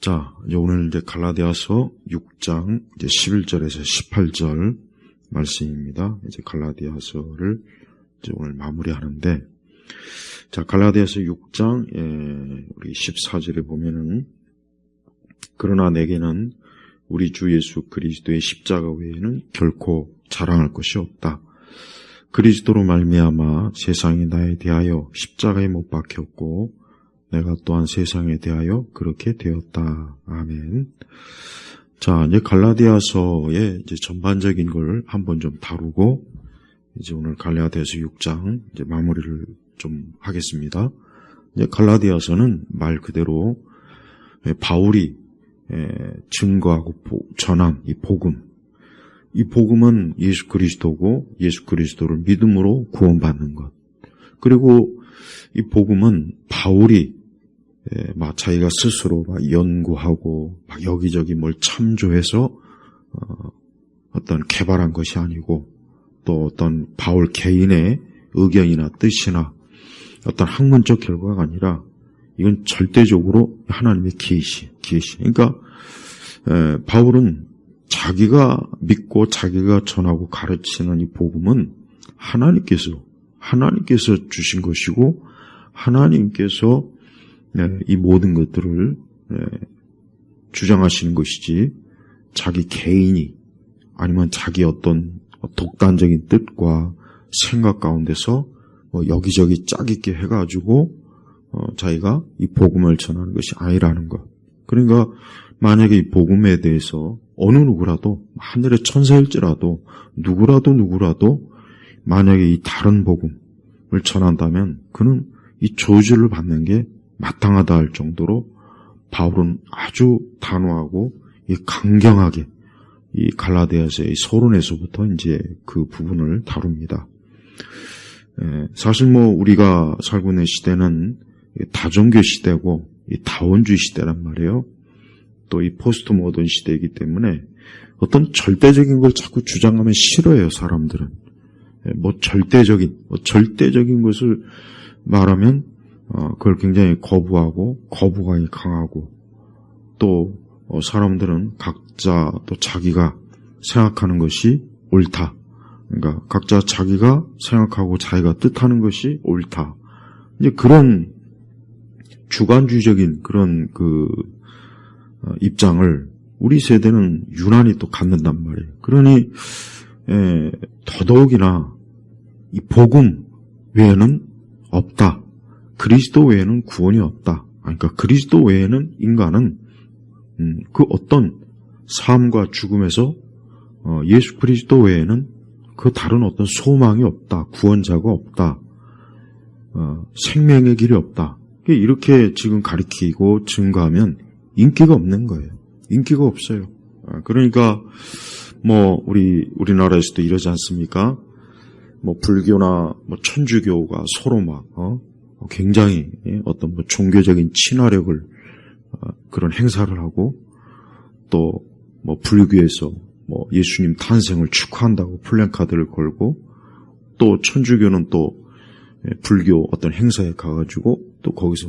자, 이제 오늘 이제 갈라디아서 6장 이제 11절에서 18절 말씀입니다. 이제 갈라디아서를 이제 오늘 마무리하는데, 자, 갈라디아서 6장 우리 14절에 보면은, 그러나 내게는 우리 주 예수 그리스도의 십자가 외에는 결코 자랑할 것이 없다. 그리스도로 말미암아 세상이 나에 대하여 십자가에 못 박혔고 내가 또한 세상에 대하여 그렇게 되었다. 아멘. 자, 이제 갈라디아서의 이제 전반적인 걸 한번 좀 다루고 이제 오늘 갈라디아서 6장 이제 마무리를 좀 하겠습니다. 이제 갈라디아서는 말 그대로 바울이 증거하고 전한 이 복음. 이 복음은 예수 그리스도고 예수 그리스도를 믿음으로 구원받는 것. 그리고 이 복음은 바울이 막 자기가 스스로 막 연구하고 막 여기저기 뭘 참조해서 어떤 개발한 것이 아니고 또 어떤 바울 개인의 의견이나 뜻이나 어떤 학문적 결과가 아니라 이건 절대적으로 하나님의 계시. 그러니까 바울은 자기가 믿고 자기가 전하고 가르치는 이 복음은 하나님께서 주신 것이고 하나님께서 이 모든 것들을 주장하시는 것이지 자기 개인이 아니면 자기 어떤 독단적인 뜻과 생각 가운데서 여기저기 짝있게 해가지고 자기가 이 복음을 전하는 것이 아니라는 것. 그러니까 만약에 이 복음에 대해서 어느 누구라도 하늘의 천사일지라도 누구라도 만약에 이 다른 복음을 전한다면 그는 이 저주를 받는 게 마땅하다 할 정도로 바울은 아주 단호하고 강경하게 이 갈라디아서의 서론에서부터 이제 그 부분을 다룹니다. 사실 우리가 살고 있는 시대는 다종교 시대고 이 다원주의 시대란 말이에요. 또 이 포스트 모던 시대이기 때문에 어떤 절대적인 걸 자꾸 주장하면 싫어해요, 사람들은. 절대적인 것을 말하면 그걸 굉장히 거부하고 거부감이 강하고 또 사람들은 각자 또 자기가 생각하는 것이 옳다. 그러니까 각자 자기가 생각하고 자기가 뜻하는 것이 옳다. 이제 그런 주관주의적인 그런 입장을 우리 세대는 유난히 또 갖는단 말이에요. 그러니 더더욱이나 이 복음 외에는 없다. 그리스도 외에는 구원이 없다. 그러니까 그리스도 외에는 인간은 그 어떤 삶과 죽음에서 예수 그리스도 외에는 그 다른 어떤 소망이 없다. 구원자가 없다. 생명의 길이 없다. 이렇게 지금 가리키고 증거하면 인기가 없는 거예요. 인기가 없어요. 그러니까 우리나라에서도 이러지 않습니까? 불교나 천주교가 서로 굉장히 어떤 종교적인 친화력을 그런 행사를 하고 또 불교에서 예수님 탄생을 축하한다고 플랜카드를 걸고 또 천주교는 또 불교 어떤 행사에 가가지고 또 거기서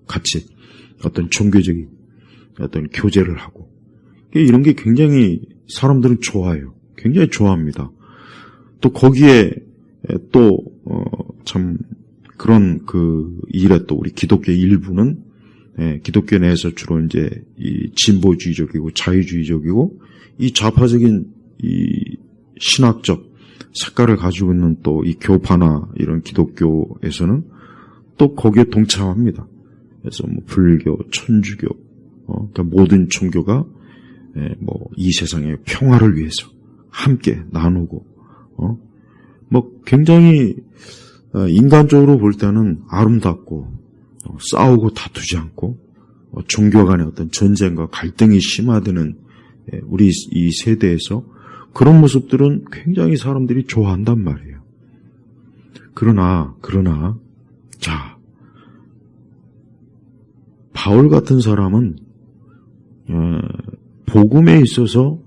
같이 어떤 종교적인 어떤 교제를 하고 이런 게 굉장히 사람들은 좋아해요. 굉장히 좋아합니다. 또 거기에 또 참 그런 일에 또 우리 기독교 일부는 기독교 내에서 주로 이제 이 진보주의적이고 자유주의적이고 이 좌파적인 이 신학적 색깔을 가지고 있는 또 이 교파나 이런 기독교에서는 또 거기에 동참합니다. 그래서 불교, 천주교, 그러니까 모든 종교가 이 세상의 평화를 위해서 함께 나누고 굉장히 인간적으로 볼 때는 아름답고 싸우고 다투지 않고 종교 간의 어떤 전쟁과 갈등이 심화되는 우리 이 세대에서 그런 모습들은 굉장히 사람들이 좋아한단 말이에요. 그러나 자, 바울 같은 사람은 복음에 있어서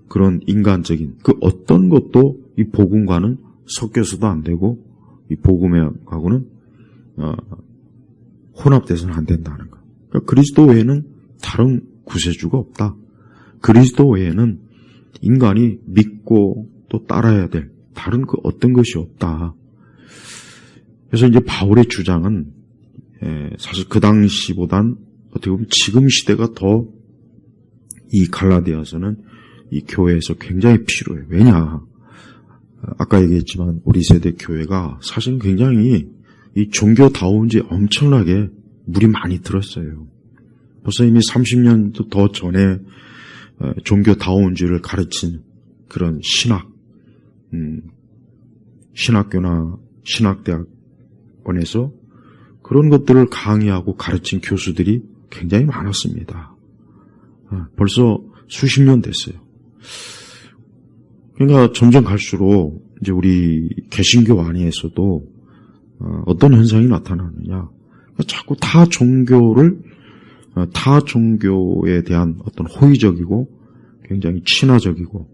그런 인간적인 그 어떤 것도 이 복음과는 섞여서도 안 되고 이 복음하고는 혼합돼서는 안 된다는 거. 그러니까 그리스도 외에는 다른 구세주가 없다. 그리스도 외에는 인간이 믿고 또 따라야 될 다른 그 어떤 것이 없다. 그래서 이제 바울의 주장은 사실 그 당시보단 어떻게 보면 지금 시대가 더 이 갈라디아서는 이 교회에서 굉장히 필요해요. 왜냐? 아까 얘기했지만 우리 세대 교회가 사실 굉장히 이 종교다운지 엄청나게 물이 많이 들었어요. 벌써 이미 30년도 더 전에 종교다운지를 가르친 그런 신학교나 신학대학원에서 그런 것들을 강의하고 가르친 교수들이 굉장히 많았습니다. 벌써 수십 년 됐어요. 그러니까 점점 갈수록 이제 우리 개신교 안에서도 어떤 현상이 나타나느냐. 자꾸 타 종교에 대한 어떤 호의적이고 굉장히 친화적이고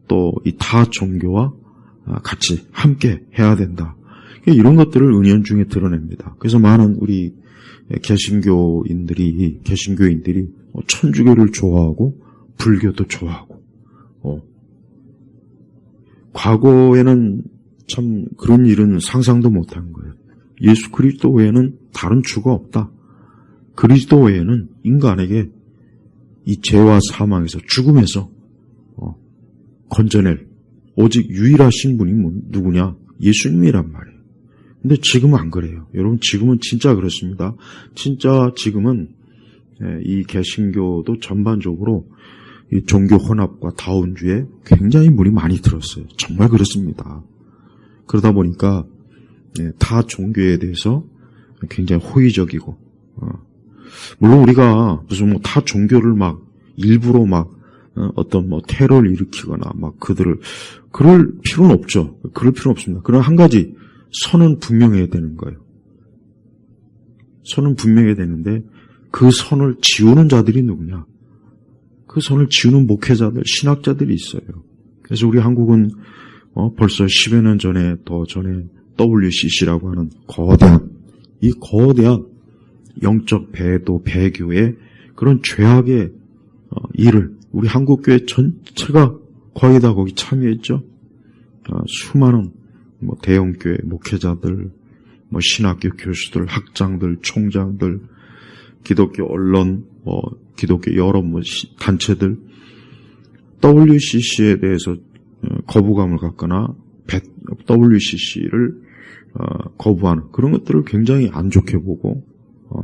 또 이 타 종교와 같이 함께 해야 된다. 이런 것들을 은연중에 드러냅니다. 그래서 많은 우리 개신교인들이 천주교를 좋아하고 불교도 좋아하고 과거에는 참 그런 일은 상상도 못한 거예요. 예수 그리스도 외에는 다른 주가 없다. 그리스도 외에는 인간에게 이 죄와 사망에서 죽음에서 건져낼 오직 유일하신 분이 누구냐? 예수님이란 말이에요. 근데 지금은 안 그래요. 여러분 지금은 진짜 그렇습니다. 진짜 지금은 이 개신교도 전반적으로 이 종교 혼합과 다운주에 굉장히 물이 많이 들었어요. 정말 그렇습니다. 그러다 보니까 타 종교에 대해서 굉장히 호의적이고 물론 우리가 무슨 타 종교를 막 일부러 어떤 테러를 일으키거나 그럴 필요는 없죠. 그럴 필요는 없습니다. 그러나 한 가지 선은 분명해야 되는 거예요. 선은 분명해야 되는데 그 선을 지우는 자들이 누구냐? 그 선을 지우는 목회자들, 신학자들이 있어요. 그래서 우리 한국은 벌써 10여 년 전에 더 전에 WCC라고 하는 거대한 영적 배도 배교의 그런 죄악의 일을 우리 한국교회 전체가 거의 다 거기 참여했죠. 수많은 대형교회 목회자들, 신학교 교수들, 학장들, 총장들, 기독교 언론, 기독교 여러 단체들, WCC에 대해서 거부감을 갖거나 WCC를 거부하는 그런 것들을 굉장히 안 좋게 보고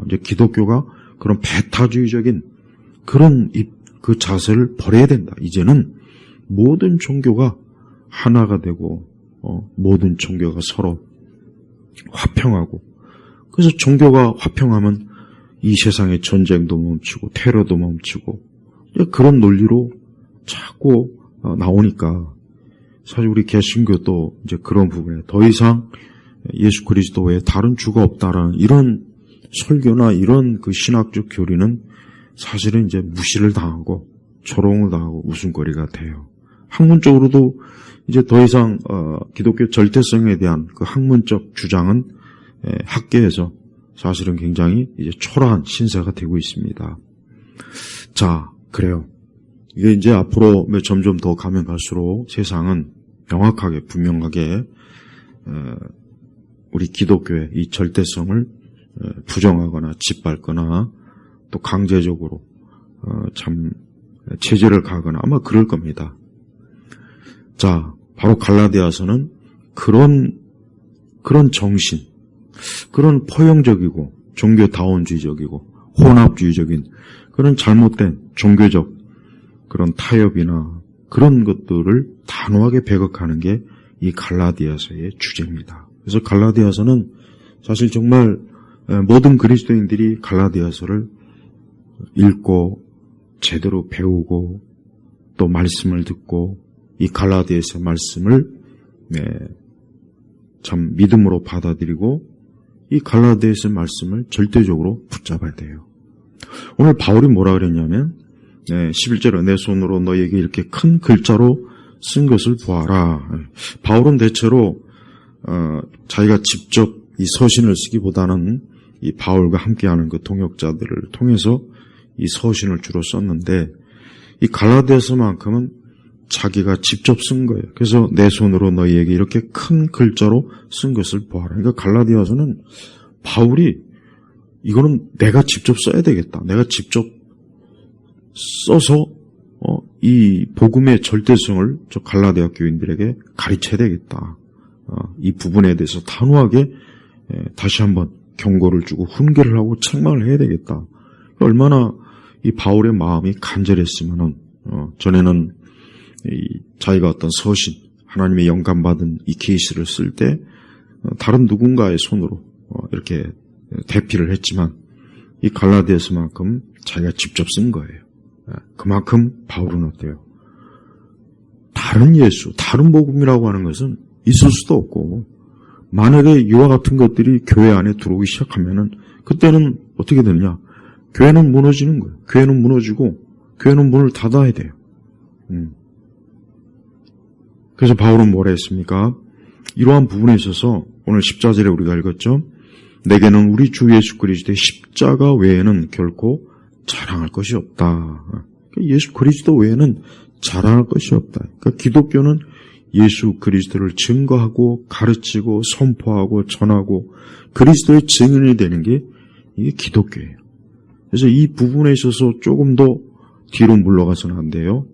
이제 기독교가 그런 배타주의적인 그런 그 자세를 버려야 된다. 이제는 모든 종교가 하나가 되고 모든 종교가 서로 화평하고 그래서 종교가 화평하면 이 세상의 전쟁도 멈추고 테러도 멈추고 그런 논리로 자꾸 나오니까 사실 우리 개신교도 이제 그런 부분에 더 이상 예수 그리스도 외에 다른 주가 없다라는 이런 설교나 이런 그 신학적 교리는 사실은 이제 무시를 당하고 조롱을 당하고 웃음거리가 돼요. 학문적으로도 이제 더 이상 기독교 절대성에 대한 그 학문적 주장은 학계에서 사실은 굉장히 이제 초라한 신세가 되고 있습니다. 자, 그래요. 이게 이제 앞으로 점점 더 가면 갈수록 세상은 명확하게 분명하게 우리 기독교의 이 절대성을 부정하거나 짓밟거나 또 강제적으로 참 제재를 가거나 아마 그럴 겁니다. 자, 바로 갈라디아서는 그런 정신, 그런 포용적이고 종교다원주의적이고 혼합주의적인 그런 잘못된 종교적 그런 타협이나 그런 것들을 단호하게 배격하는 게 이 갈라디아서의 주제입니다. 그래서 갈라디아서는 사실 정말 모든 그리스도인들이 갈라디아서를 읽고 제대로 배우고 또 말씀을 듣고 이 갈라디아서 말씀을 참 믿음으로 받아들이고 이 갈라디아서 말씀을 절대적으로 붙잡아야 돼요. 오늘 바울이 뭐라 그랬냐면 11절에 내 손으로 너에게 이렇게 큰 글자로 쓴 것을 보아라. 바울은 대체로 자기가 직접 이 서신을 쓰기보다는 이 바울과 함께하는 그 동역자들을 통해서 이 서신을 주로 썼는데 이 갈라디아서만큼은 자기가 직접 쓴 거예요. 그래서 내 손으로 너희에게 이렇게 큰 글자로 쓴 것을 보아라. 그러니까 갈라디아서는 바울이 이거는 내가 직접 써야 되겠다. 내가 직접 써서 이 복음의 절대성을 저 갈라디아 교인들에게 가르쳐야 되겠다. 이 부분에 대해서 단호하게 다시 한번 경고를 주고 훈계를 하고 책망을 해야 되겠다. 얼마나 이 바울의 마음이 간절했으면은 전에는 자기가 어떤 서신, 하나님의 영감받은 이 계시를 쓸 때 다른 누군가의 손으로 이렇게 대피를 했지만 이 갈라디아서만큼 자기가 직접 쓴 거예요. 그만큼 바울은 어때요? 다른 예수, 다른 복음이라고 하는 것은 있을 수도 없고, 만약에 이와 같은 것들이 교회 안에 들어오기 시작하면은 그때는 어떻게 되느냐? 교회는 무너지는 거예요. 교회는 무너지고 교회는 문을 닫아야 돼요. 그래서 바울은 뭐라 했습니까? 이러한 부분에 있어서 오늘 14절에 우리가 읽었죠. 내게는 우리 주 예수 그리스도의 십자가 외에는 결코 자랑할 것이 없다. 예수 그리스도 외에는 자랑할 것이 없다. 그러니까 기독교는 예수 그리스도를 증거하고 가르치고 선포하고 전하고 그리스도의 증인이 되는 게 이게 기독교예요. 그래서 이 부분에 있어서 조금 더 뒤로 물러가서는 안 돼요.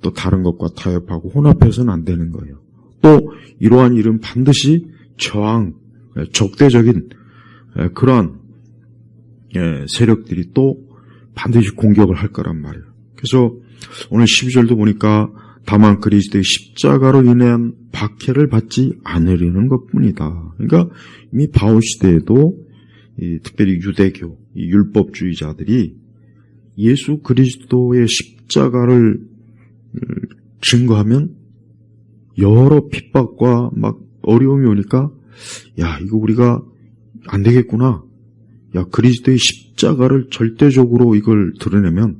또 다른 것과 타협하고 혼합해서는 안 되는 거예요. 또 이러한 일은 반드시 저항, 적대적인 그러한 세력들이 또 반드시 공격을 할 거란 말이에요. 그래서 오늘 12절도 보니까 다만 그리스도의 십자가로 인한 박해를 받지 않으려는 것뿐이다. 그러니까 이미 바울 시대에도 특별히 유대교, 율법주의자들이 예수 그리스도의 십자가를 증거하면 여러 핍박과 막 어려움이 오니까 야, 이거 우리가 안 되겠구나. 야, 그리스도의 십자가를 절대적으로 이걸 드러내면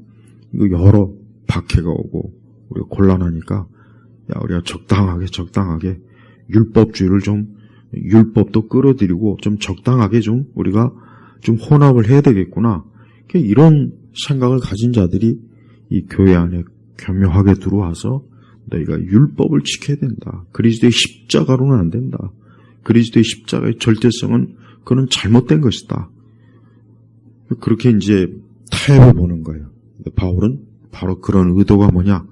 이거 여러 박해가 오고 우리가 곤란하니까 야, 우리가 적당하게 율법주의를 좀 율법도 끌어들이고 좀 적당하게 좀 우리가 좀 혼합을 해야 되겠구나. 이런 생각을 가진 자들이 이 교회 안에 교묘하게 들어와서 너희가 율법을 지켜야 된다. 그리스도의 십자가로는 안 된다. 그리스도의 십자가의 절대성은 그건 잘못된 것이다. 그렇게 이제 타협해 보는 거예요. 바울은 바로 그런 의도가 뭐냐?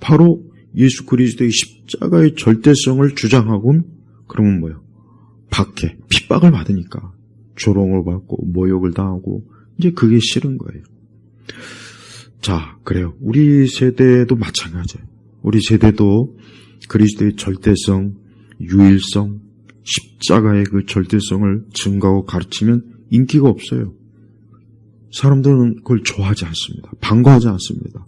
바로 예수 그리스도의 십자가의 절대성을 주장하고는 그러면 뭐예요? 박해, 핍박을 받으니까 조롱을 받고 모욕을 당하고 이제 그게 싫은 거예요. 자, 그래요. 우리 세대도 마찬가지예요. 우리 세대도 그리스도의 절대성, 유일성, 십자가의 그 절대성을 증거하고 가르치면 인기가 없어요. 사람들은 그걸 좋아하지 않습니다. 반가워하지 않습니다.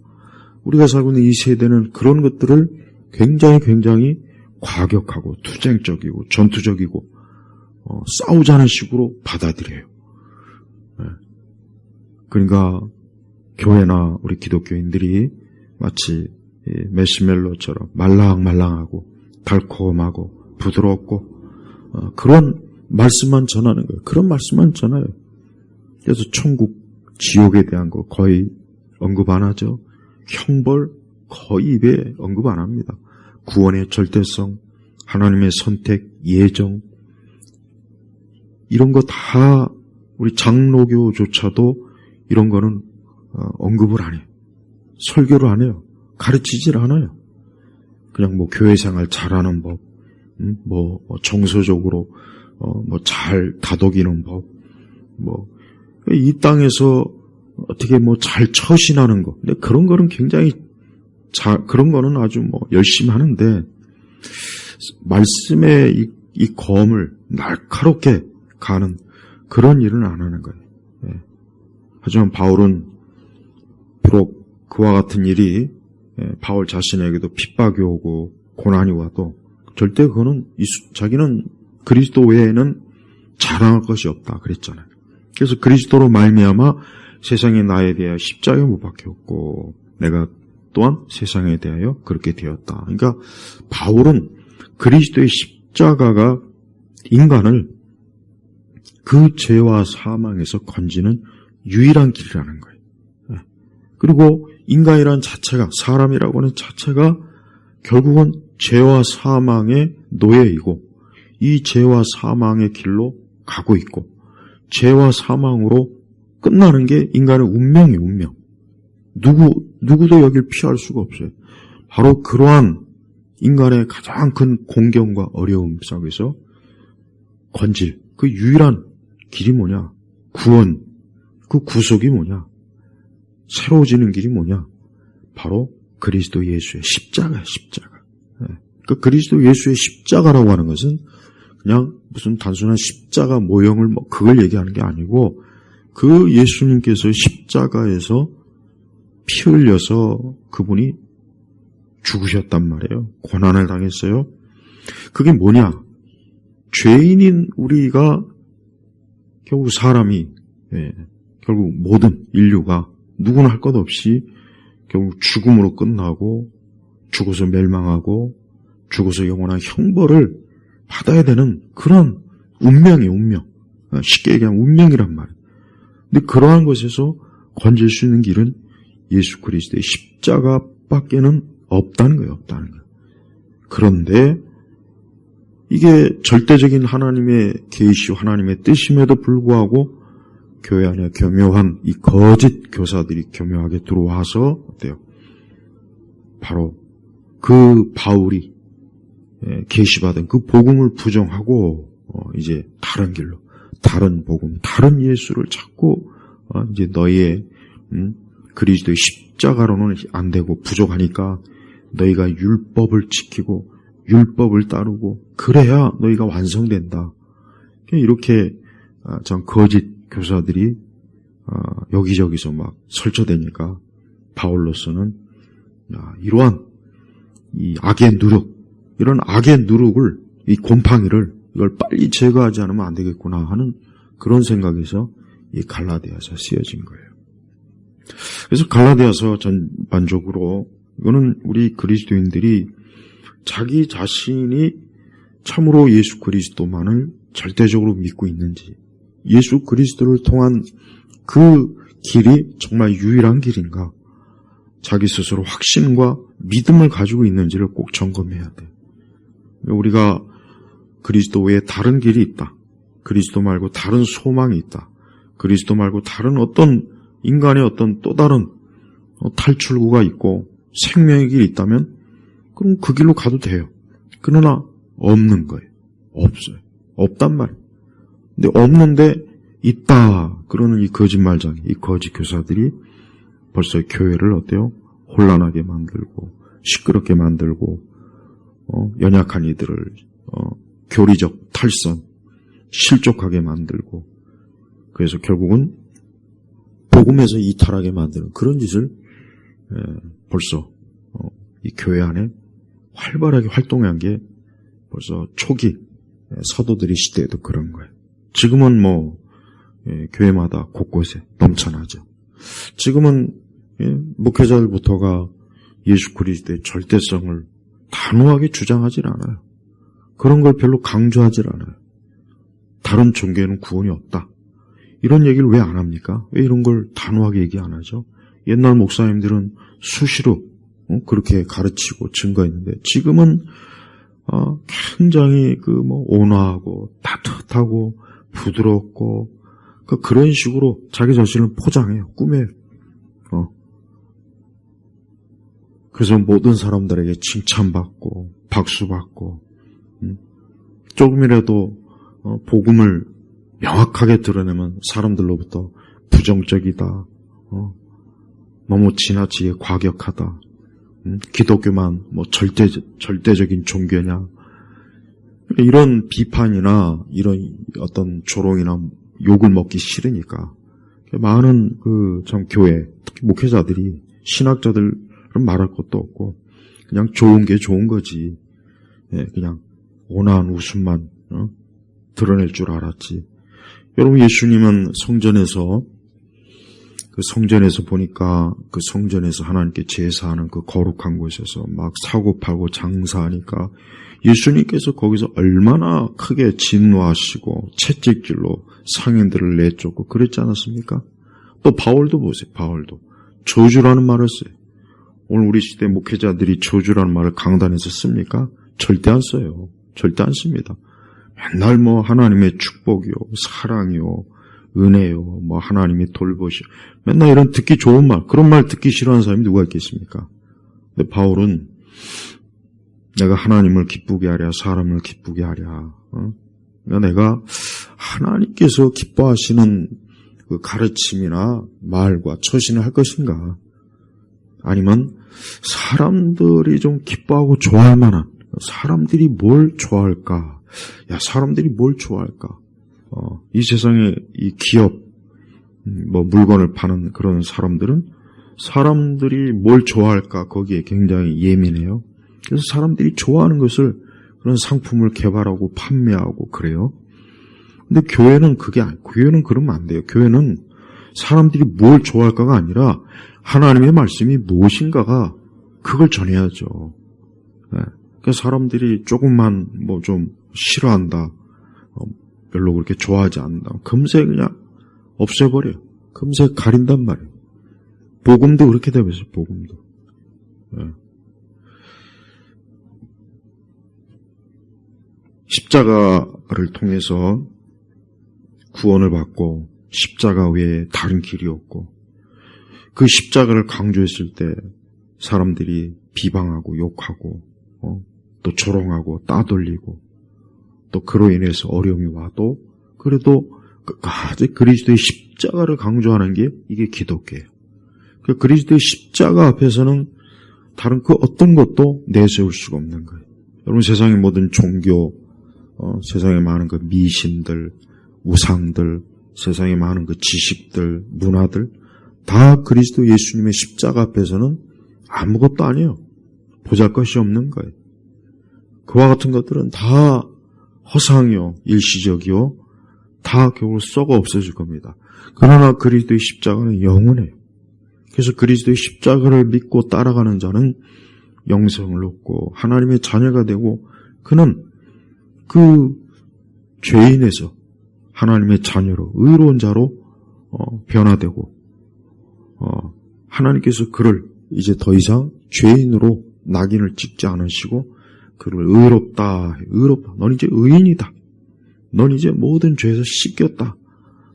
우리가 살고 있는 이 세대는 그런 것들을 굉장히 과격하고 투쟁적이고 전투적이고 싸우자는 식으로 받아들여요. 그러니까 교회나 우리 기독교인들이 마치 메시멜로처럼 말랑말랑하고 달콤하고 부드럽고 그런 말씀만 전하는 거예요. 그런 말씀만 전해요. 그래서 천국, 지옥에 대한 거 거의 언급 안 하죠. 형벌 거의 입에 언급 안 합니다. 구원의 절대성, 하나님의 선택, 예정 이런 거 다 우리 장로교조차도 이런 거는 언급을 안 해요. 설교를 안 해요. 가르치질 않아요. 그냥 뭐 교회 생활 잘하는 법, 뭐 정서적으로 잘 다독이는 법, 이 땅에서 어떻게 잘 처신하는 거. 근데 그런 거는 굉장히 그런 거는 아주 열심히 하는데 말씀의 이 검을 날카롭게 가는 그런 일은 안 하는 거예요. 하지만 바울은 비록 그와 같은 일이 바울 자신에게도 핍박이 오고 고난이 와도 절대 그거는 자기는 그리스도 외에는 자랑할 것이 없다 그랬잖아요. 그래서 그리스도로 말미암아 세상에 나에 대하여 십자가에 못 박혔고 내가 또한 세상에 대하여 그렇게 되었다. 그러니까 바울은 그리스도의 십자가가 인간을 그 죄와 사망에서 건지는 유일한 길이라는 거예요. 그리고 인간이란 자체가, 사람이라고 하는 자체가 결국은 죄와 사망의 노예이고 이 죄와 사망의 길로 가고 있고 죄와 사망으로 끝나는 게 인간의 운명이에요. 운명. 누구도 여길 피할 수가 없어요. 바로 그러한 인간의 가장 큰 공경과 어려움 속에서 건질, 그 유일한 길이 뭐냐? 구원, 그 구속이 뭐냐? 새로워지는 길이 뭐냐? 바로 그리스도 예수의 십자가야, 십자가. 그 그리스도 예수의 십자가라고 하는 것은 그냥 무슨 단순한 십자가 모형을 그걸 얘기하는 게 아니고 그 예수님께서 십자가에서 피 흘려서 그분이 죽으셨단 말이에요. 고난을 당했어요. 그게 뭐냐? 죄인인 우리가 결국 사람이 결국 모든 인류가 누구나 할 것 없이 결국 죽음으로 끝나고 죽어서 멸망하고 죽어서 영원한 형벌을 받아야 되는 그런 운명이에요. 운명. 쉽게 얘기하면 운명이란 말이에요. 근데 그러한 것에서 건질 수 있는 길은 예수 그리스도의 십자가밖에는 없다는 거예요. 없다는 거예요. 그런데 이게 절대적인 하나님의 계시와 하나님의 뜻임에도 불구하고 교회 안에 교묘한 이 거짓 교사들이 교묘하게 들어와서 어때요? 바로 그 바울이 계시받은 그 복음을 부정하고 이제 다른 길로, 다른 복음, 다른 예수를 찾고 이제 너희의 그리스도의 십자가로는 안 되고 부족하니까 너희가 율법을 지키고 율법을 따르고 그래야 너희가 완성된다. 이렇게 참 거짓 교사들이 여기저기서 막 설쳐대니까 바울로서는 이러한 이 악의 누룩, 이런 악의 누룩을, 이 곰팡이를 이걸 빨리 제거하지 않으면 안 되겠구나 하는 그런 생각에서 이 갈라디아서 쓰여진 거예요. 그래서 갈라디아서 전반적으로 이거는 우리 그리스도인들이 자기 자신이 참으로 예수 그리스도만을 절대적으로 믿고 있는지, 예수 그리스도를 통한 그 길이 정말 유일한 길인가, 자기 스스로 확신과 믿음을 가지고 있는지를 꼭 점검해야 돼요. 우리가 그리스도 외에 다른 길이 있다, 그리스도 말고 다른 소망이 있다, 그리스도 말고 다른 어떤 인간의 어떤 또 다른 탈출구가 있고 생명의 길이 있다면 그럼 그 길로 가도 돼요. 그러나 없는 거예요. 없어요. 없단 말이에요. 근데 없는데 있다 그러는 이 거짓말쟁이, 이 거짓 교사들이 벌써 교회를 어때요? 혼란하게 만들고 시끄럽게 만들고 연약한 이들을 교리적 탈선, 실족하게 만들고, 그래서 결국은 복음에서 이탈하게 만드는 그런 짓을 벌써 이 교회 안에 활발하게 활동한 게 벌써 초기 사도들의 시대에도 그런 거예요. 지금은 교회마다 곳곳에 넘쳐나죠. 지금은 목회자들부터가 예수 그리스도의 절대성을 단호하게 주장하질 않아요. 그런 걸 별로 강조하질 않아요. 다른 종교에는 구원이 없다, 이런 얘기를 왜 안 합니까? 왜 이런 걸 단호하게 얘기 안 하죠? 옛날 목사님들은 수시로 그렇게 가르치고 증거했는데 지금은 굉장히 온화하고 따뜻하고 부드럽고 그런 식으로 자기 자신을 포장해요. 꾸며요. 그래서 모든 사람들에게 칭찬받고 박수받고 조금이라도 복음을 명확하게 드러내면 사람들로부터 부정적이다, 너무 지나치게 과격하다, 기독교만 절대적인 종교냐, 이런 비판이나 이런 어떤 조롱이나 욕을 먹기 싫으니까 많은 참 교회, 특히 목회자들이 신학자들은 말할 것도 없고 그냥 좋은 게 좋은 거지, 그냥 온화한 웃음만 드러낼 줄 알았지. 여러분, 예수님은 성전에서 보니까 그 성전에서 하나님께 제사하는 그 거룩한 곳에서 막 사고팔고 장사하니까 예수님께서 거기서 얼마나 크게 진노하시고 채찍질로 상인들을 내쫓고 그랬지 않았습니까? 또 바울도 보세요. 바울도 저주라는 말을 써요. 오늘 우리 시대 목회자들이 저주라는 말을 강단에서 씁니까? 절대 안 써요. 절대 안 씁니다. 맨날 하나님의 축복이요, 사랑이요, 은혜요, 하나님의 돌보시요. 맨날 이런 듣기 좋은 말, 그런 말 듣기 싫어하는 사람이 누가 있겠습니까? 근데 바울은 내가 하나님을 기쁘게 하랴, 사람을 기쁘게 하랴. 그러니까 내가 하나님께서 기뻐하시는 그 가르침이나 말과 처신을 할 것인가? 아니면 사람들이 좀 기뻐하고 좋아할 만한, 사람들이 뭘 좋아할까? 사람들이 뭘 좋아할까? 이 세상에 이 기업, 물건을 파는 그런 사람들이 뭘 좋아할까? 거기에 굉장히 예민해요. 그래서 사람들이 좋아하는 것을, 그런 상품을 개발하고 판매하고 그래요. 근데 교회는 교회는 그러면 안 돼요. 교회는 사람들이 뭘 좋아할까가 아니라 하나님의 말씀이 무엇인가가 그걸 전해야죠. 그러니까 사람들이 조금만 좀 싫어한다, 별로 그렇게 좋아하지 않는다, 금세 그냥 없애버려요. 금세 가린단 말이에요. 복음도 그렇게 되고 있어요. 복음도. 십자가를 통해서 구원을 받고 십자가 외에 다른 길이 없고, 그 십자가를 강조했을 때 사람들이 비방하고 욕하고 또 조롱하고 따돌리고, 또 그로 인해서 어려움이 와도 그래도 끝까지 그리스도의 십자가를 강조하는 게 이게 기독교예요. 그 그리스도의 십자가 앞에서는 다른 그 어떤 것도 내세울 수가 없는 거예요. 여러분, 세상의 모든 종교, 세상에 많은 그 미신들, 우상들, 세상에 많은 그 지식들, 문화들, 다 그리스도 예수님의 십자가 앞에서는 아무것도 아니에요. 보잘것이 없는 거예요. 그와 같은 것들은 다 허상이요, 일시적이요, 다 결국 썩어 없어질 겁니다. 그러나 그리스도의 십자가는 영원해요. 그래서 그리스도의 십자가를 믿고 따라가는 자는 영생을 얻고 하나님의 자녀가 되고, 그는 그 죄인에서 하나님의 자녀로, 의로운 자로 변화되고, 하나님께서 그를 이제 더 이상 죄인으로 낙인을 찍지 않으시고 그를 의롭다. 넌 이제 의인이다. 넌 이제 모든 죄에서 씻겼다.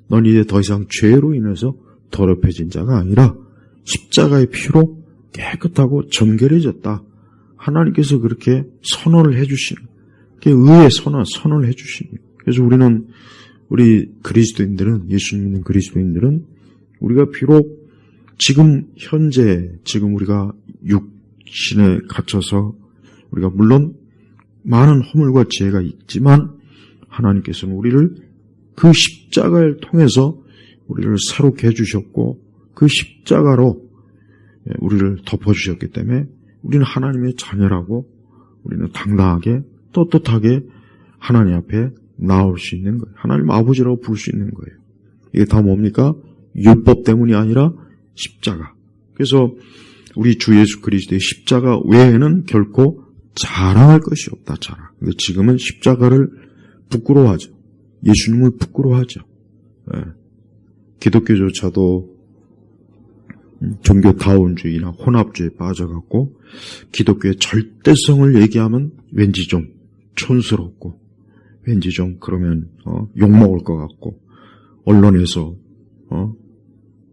넌 이제 더 이상 죄로 인해서 더럽혀진 자가 아니라 십자가의 피로 깨끗하고 정결해졌다. 하나님께서 그렇게 선언을 해주시는, 그게 의의 선언을 해주시는. 그래서 우리 그리스도인들은, 예수 믿는 그리스도인들은, 우리가 비록 지금 우리가 육신에 갇혀서 우리가 물론 많은 허물과 죄가 있지만, 하나님께서는 우리를 그 십자가를 통해서 우리를 새롭게 해주셨고, 그 십자가로 우리를 덮어주셨기 때문에 우리는 하나님의 자녀라고, 우리는 당당하게 떳떳하게 하나님 앞에 나올 수 있는 거예요. 하나님 아버지라고 부를 수 있는 거예요. 이게 다 뭡니까? 율법 때문이 아니라 십자가. 그래서 우리 주 예수 그리스도의 십자가 외에는 결코 자랑할 것이 없다. 자랑. 근데 지금은 십자가를 부끄러워하죠. 예수님을 부끄러워하죠. 기독교조차도 종교다운주의나 혼합주의에 빠져갖고 기독교의 절대성을 얘기하면 왠지 좀 촌스럽고, 왠지 좀 그러면 욕먹을 것 같고, 언론에서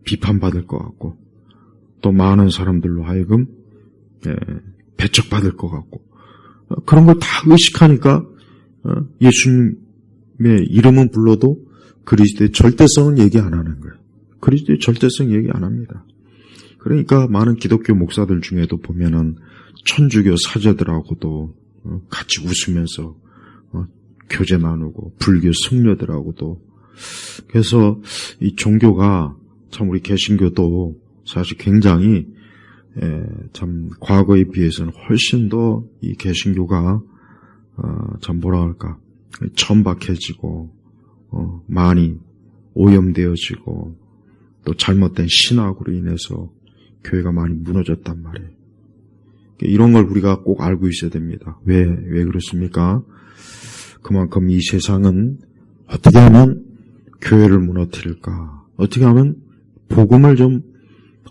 비판받을 것 같고, 또 많은 사람들로 하여금 배척받을 것 같고, 그런 걸 다 의식하니까 예수님의 이름은 불러도 그리스도의 절대성은 얘기 안 하는 거예요. 그리스도의 절대성 얘기 안 합니다. 그러니까 많은 기독교 목사들 중에도 보면은 천주교 사제들하고도 같이 웃으면서 교제 나누고, 불교 승려들하고도. 그래서 이 종교가 참, 우리 개신교도 사실 굉장히 참 과거에 비해서는 훨씬 더 이 개신교가 참 천박해지고 많이 오염되어지고, 또 잘못된 신학으로 인해서 교회가 많이 무너졌단 말이에요. 이런 걸 우리가 꼭 알고 있어야 됩니다. 왜 그렇습니까? 그만큼 이 세상은 어떻게 하면 교회를 무너뜨릴까? 어떻게 하면 복음을 좀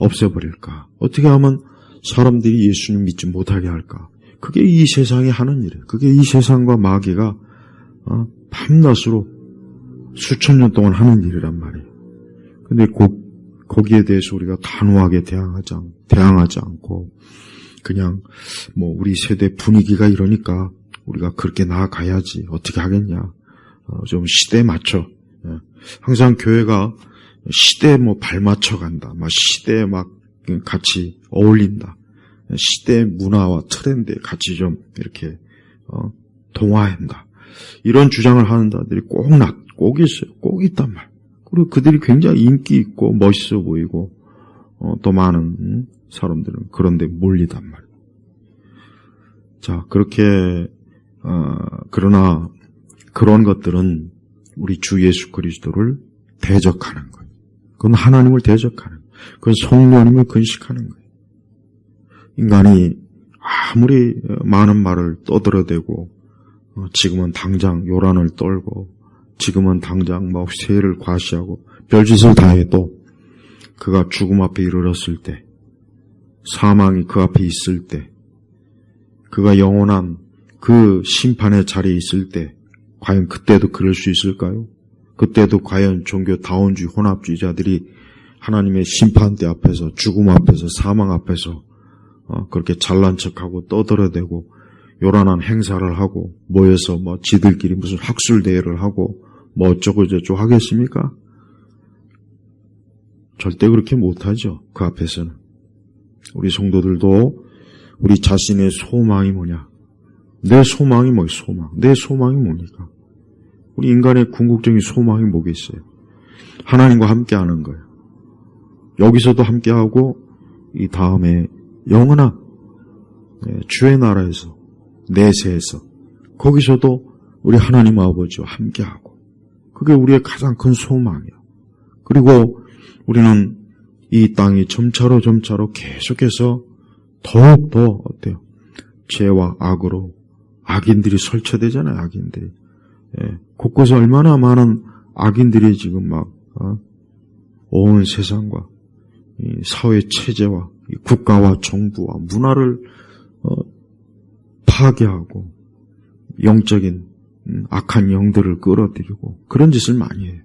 없애버릴까? 어떻게 하면 사람들이 예수님 믿지 못하게 할까? 그게 이 세상이 하는 일이에요. 그게 이 세상과 마귀가 밤낮으로 수천 년 동안 하는 일이란 말이에요. 근데 거기에 대해서 우리가 단호하게 대항하지 않고 그냥 뭐 우리 세대 분위기가 이러니까 우리가 그렇게 나아가야지 어떻게 하겠냐. 좀 시대에 맞춰. 항상 교회가 시대에 뭐 발맞춰 간다. 막 시대에 막 같이 어울린다. 시대의 문화와 트렌드에 같이 좀 이렇게 동화한다. 이런 주장을 하는 자들이 꼭 있어요. 꼭 있단 말. 그리고 그들이 굉장히 인기 있고 멋있어 보이고 또 많은 사람들은 그런데 몰리단 말이에요. 자, 그렇게 그러나 그런 것들은 우리 주 예수 그리스도를 대적하는 거예요. 그건 하나님을 대적하는 거예요. 그건 성령님을 근식하는 거예요. 인간이 아무리 많은 말을 떠들어대고 지금은 당장 요란을 떨고 지금은 당장 뭐 세를 과시하고 별짓을 다 해도 그가 죽음 앞에 이르렀을 때 사망이 그 앞에 있을 때 그가 영원한 그 심판의 자리에 있을 때 과연 그때도 그럴 수 있을까요? 그때도 과연 종교 다원주의 혼합주의자들이 하나님의 심판대 앞에서 죽음 앞에서 사망 앞에서 그렇게 잘난 척하고 떠들어대고 요란한 행사를 하고 모여서 뭐 지들끼리 무슨 학술 대회를 하고 뭐 어쩌고 저쩌고 하겠습니까? 절대 그렇게 못하죠. 그 앞에서는. 우리 성도들도 우리 자신의 소망이 뭐냐? 내 소망이 뭐예요? 내 소망이 뭡니까? 우리 인간의 궁극적인 소망이 뭐겠어요? 하나님과 함께하는 거예요. 여기서도 함께하고 이 다음에 영원한 주의 나라에서 내세에서 거기서도 우리 하나님 아버지와 함께하고 그게 우리의 가장 큰 소망이에요. 그리고 우리는 이 땅이 점차로 계속해서 더욱더 어때요? 죄와 악으로 악인들이 설쳐되잖아요. 악인들이. 곳곳에 얼마나 많은 악인들이 지금 막 온 세상과 이 사회 체제와 이 국가와 정부와 문화를 파괴하고 영적인 악한 영들을 끌어들이고 그런 짓을 많이 해요.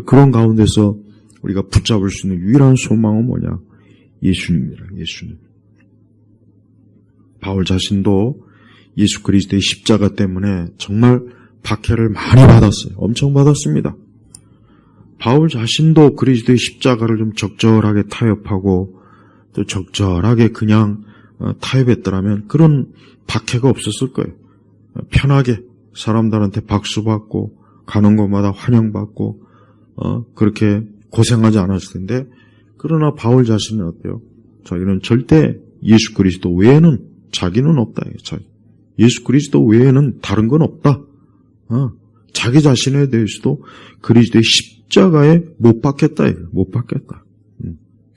그런 가운데서 우리가 붙잡을 수 있는 유일한 소망은 뭐냐? 예수님이라. 예수님. 바울 자신도 예수 그리스도의 십자가 때문에 정말 박해를 많이 받았어요. 엄청 받았습니다. 바울 자신도 그리스도의 십자가를 좀 적절하게 타협하고 또 적절하게 그냥 타협했더라면 그런 박해가 없었을 거예요. 편하게 사람들한테 박수받고 가는 곳마다 환영받고 그렇게 고생하지 않았을 텐데 그러나 바울 자신은 어때요? 자기는 절대 예수 그리스도 외에는 자기는 없다. 예수 그리스도 외에는 다른 건 없다. 자기 자신에 대해서도 그리스도의 십자가에 못 박겠다. 못 박겠다.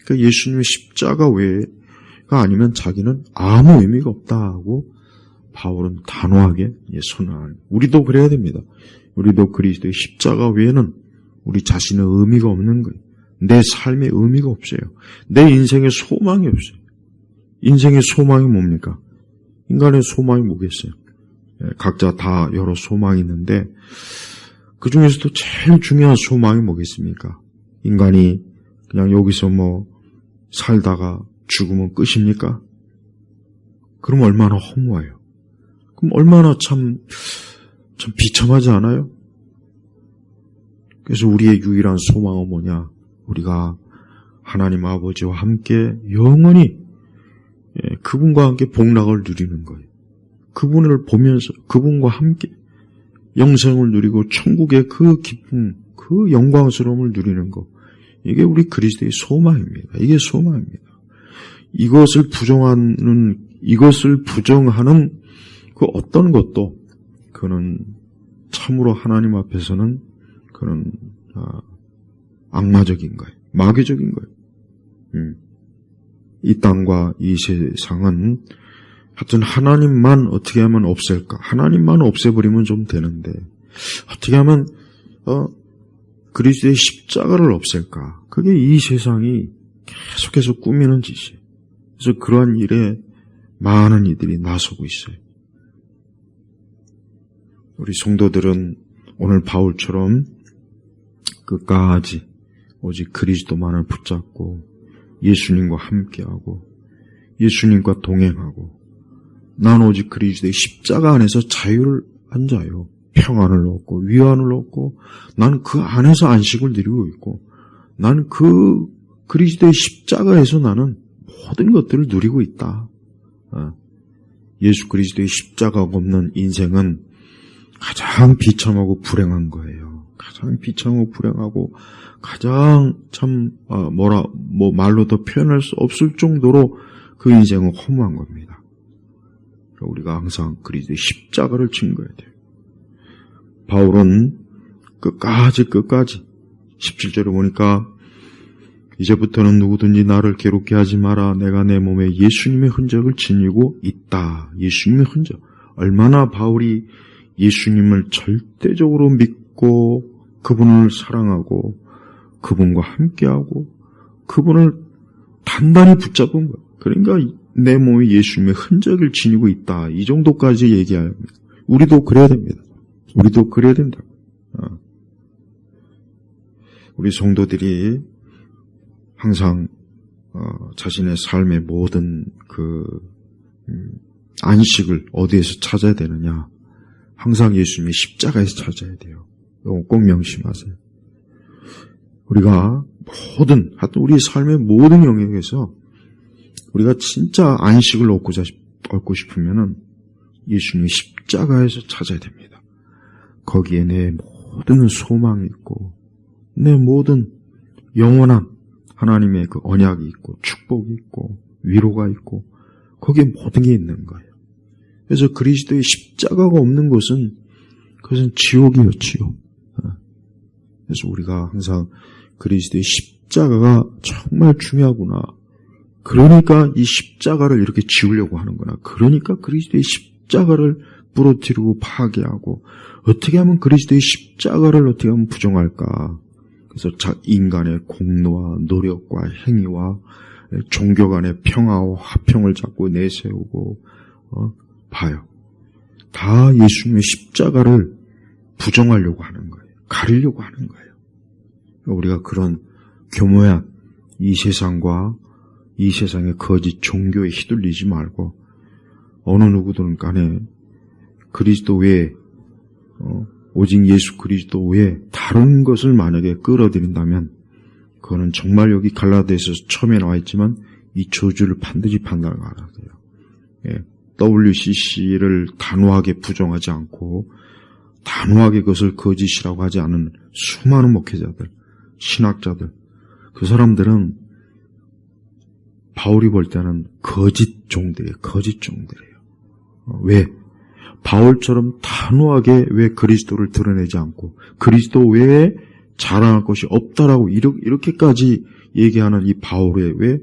그러니까 예수님의 십자가 외가 아니면 자기는 아무 의미가 없다고 바울은 단호하게 선언하는. 우리도 그래야 됩니다. 우리도 그리스도의 십자가 외에는 우리 자신의 의미가 없는 거예요. 내 삶의 의미가 없어요. 내 인생의 소망이 없어요. 인생의 소망이 뭡니까? 인간의 소망이 뭐겠어요? 각자 다 여러 소망이 있는데 그 중에서도 제일 중요한 소망이 뭐겠습니까? 인간이 그냥 여기서 뭐 살다가 죽으면 끝입니까? 그럼 얼마나 허무해요. 그럼 얼마나 참 비참하지 않아요? 그래서 우리의 유일한 소망은 뭐냐? 우리가 하나님 아버지와 함께 영원히 그분과 함께 복락을 누리는 거예요. 그분을 보면서 그분과 함께 영생을 누리고 천국의 그 기쁨, 그 영광스러움을 누리는 것. 이게 우리 그리스도의 소망입니다. 이게 소망입니다. 이것을 부정하는 그 어떤 것도 그는 참으로 하나님 앞에서는 그는 악마적인 거예요. 마귀적인 거예요. 이 땅과 이 세상은 하여튼 하나님만 어떻게 하면 없앨까? 하나님만 없애버리면 좀 되는데 어떻게 하면 그리스도의 십자가를 없앨까? 그게 이 세상이 계속해서 꾸미는 짓이에요. 그래서 그러한 일에 많은 이들이 나서고 있어요. 우리 성도들은 오늘 바울처럼 끝까지 오직 그리스도만을 붙잡고 예수님과 함께하고 예수님과 동행하고 난 오직 그리스도의 십자가 안에서 자유를 앉아요. 평안을 얻고 위안을 얻고 난 그 안에서 안식을 누리고 있고 난 그 그리스도의 십자가에서 나는 모든 것들을 누리고 있다. 예수 그리스도의 십자가가 없는 인생은 가장 비참하고 불행한 거예요. 가장 비참하고 불행하고 가장 참 말로 더 표현할 수 없을 정도로 그 인생은 허무한 겁니다. 우리가 항상 그리스도의 십자가를 증거해야 돼요. 바울은 끝까지 17절에 보니까 이제부터는 누구든지 나를 괴롭게 하지 마라. 내가 내 몸에 예수님의 흔적을 지니고 있다. 예수님의 흔적. 얼마나 바울이 예수님을 절대적으로 믿고 그분을 사랑하고 그분과 함께하고 그분을 단단히 붙잡은 거예요. 그러니까 내 몸에 예수님의 흔적을 지니고 있다. 이 정도까지 얘기해야 합니다. 우리도 그래야 됩니다. 우리도 그래야 된다. 우리 성도들이 항상 자신의 삶의 모든 안식을 어디에서 찾아야 되느냐? 항상 예수님의 십자가에서 찾아야 돼요. 이거 꼭 명심하세요. 우리가 하여튼 우리 삶의 모든 영역에서 우리가 진짜 안식을 얻고 싶으면은 예수님의 십자가에서 찾아야 됩니다. 거기에 내 모든 소망이 있고 내 모든 영원한 하나님의 그 언약이 있고 축복이 있고 위로가 있고 거기에 모든 게 있는 거예요. 그래서 그리스도의 십자가가 없는 것은 그것은 지옥이요, 지옥. 그래서 우리가 항상 그리스도의 십자가가 정말 중요하구나. 그러니까 이 십자가를 이렇게 지우려고 하는구나. 그러니까 그리스도의 십자가를 부러뜨리고 파괴하고 어떻게 하면 그리스도의 십자가를 어떻게 하면 부정할까. 그래서 인간의 공로와 노력과 행위와 종교 간의 평화와 화평을 자꾸 내세우고 봐요. 다 예수님의 십자가를 부정하려고 하는 거예요. 가리려고 하는 거예요. 우리가 그런 교묘한 이 세상과 이 세상의 거짓 종교에 휘둘리지 말고 어느 누구든 간에 그리스도 외에 오직 예수 그리스도 외에 다른 것을 만약에 끌어들인다면 그거는 정말 여기 갈라디아서에서 처음에 나와 있지만 이 저주를 반드시 판단하라 돼요. WCC를 단호하게 부정하지 않고 단호하게 그것을 거짓이라고 하지 않은 수많은 목회자들, 신학자들, 그 사람들은 바울이 볼 때는 거짓 종들이에요. 왜? 바울처럼 단호하게 왜 그리스도를 드러내지 않고 그리스도 외에 자랑할 것이 없다라고 이렇게까지 얘기하는 이 바울에 왜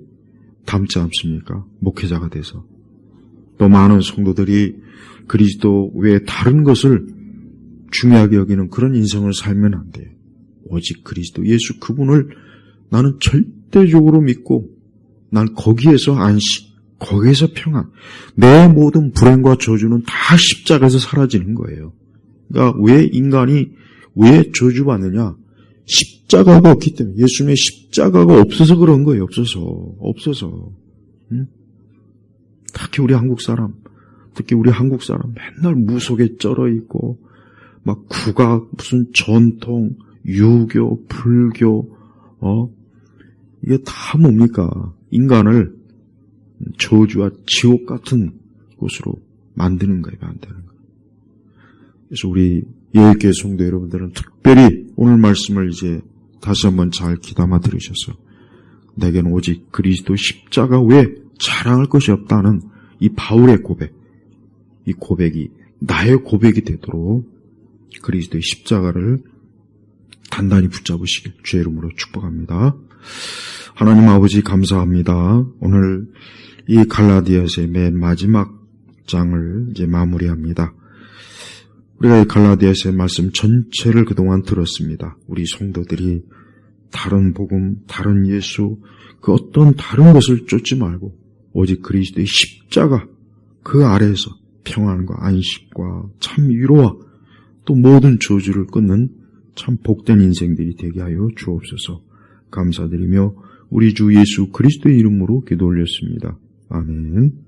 닮지 않습니까? 목회자가 돼서. 또 많은 성도들이 그리스도 외에 다른 것을 중요하게 여기는 그런 인생을 살면 안 돼요. 오직 그리스도 예수 그분을 나는 절대적으로 믿고 난 거기에서 안식, 거기에서 평안, 내 모든 불행과 저주는 다 십자가에서 사라지는 거예요. 그러니까 왜 인간이 왜 저주받느냐? 십자가가 없기 때문에, 예수님의 십자가가 없어서 그런 거예요. 없어서. 응? 특히 우리 한국 사람 맨날 무속에 쩔어 있고 막 국악, 무슨 전통, 유교, 불교, 이게 다 뭡니까? 인간을 저주와 지옥 같은 곳으로 만드는 거예요. 그래서 우리 예일교회 성도 여러분들은 특별히 오늘 말씀을 이제 다시 한번 잘 귀담아 들으셔서 내게는 오직 그리스도 십자가 외에 자랑할 것이 없다는 이 바울의 고백, 이 고백이 나의 고백이 되도록 그리스도의 십자가를 단단히 붙잡으시길 주의 이름으로 축복합니다. 하나님 아버지 감사합니다. 오늘 이 갈라디아서의 맨 마지막 장을 이제 마무리합니다. 우리가 이 갈라디아서의 말씀 전체를 그동안 들었습니다. 우리 성도들이 다른 복음, 다른 예수, 그 어떤 다른 것을 쫓지 말고 오직 그리스도의 십자가 그 아래에서 평안과 안식과 참 위로와 또 모든 저주를 끊는 참 복된 인생들이 되게 하여 주옵소서. 감사드리며 우리 주 예수 그리스도의 이름으로 기도 올렸습니다. 아멘.